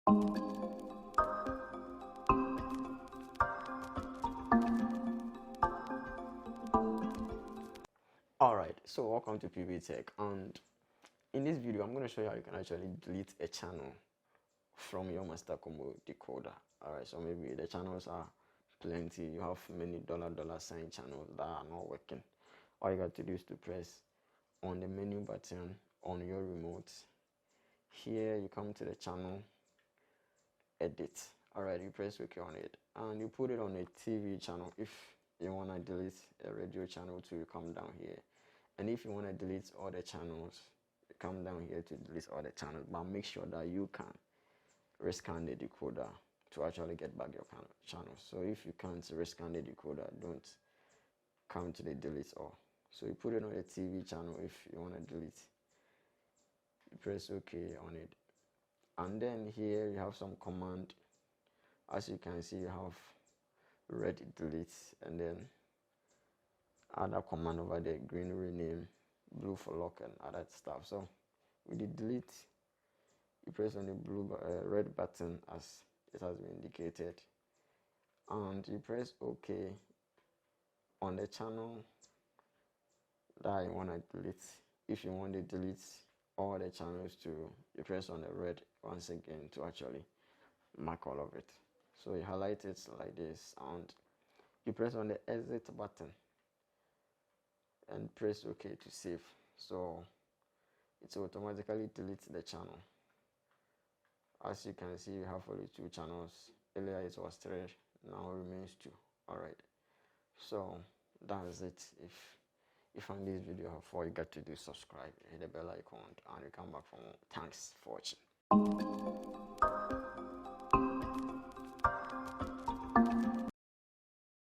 Alright, so welcome to Pbteck, and in this video I'm going to show you how you can actually delete a channel from your master combo decoder. Alright, so maybe the channels are plenty, you have many $sign channels that are not working. All you got to do is to press on the menu button on your remote. Here you come to the channel edit. Alright, you press OK on it and you put it on a TV channel. If you want to delete a radio channel too, you come down here. And if you want to delete all the channels, you come down here to delete all the channels, but make sure that you can rescan the decoder to actually get back your channels. So if you can't rescan the decoder, don't come to the delete all. So you put it on a TV channel. If you want to delete, you press OK on it, and then here you have some command. As you can see, you have red delete, and then other command over there, green rename, blue for lock, and other stuff. So with the delete, you press on the red button as it has been indicated, and you press OK on the channel that you want to delete. If you want to delete all the channels too, you press on the red once again to actually mark all of it. So you highlight it like this, and you press on the exit button and press OK to save. So it automatically deletes the channel. As you can see, you have only 2 channels. Earlier it was 3, now it remains 2. Alright, so that's it. If you found this video helpful, you got to do subscribe, hit the bell icon, and you come back for more. Thanks for watching.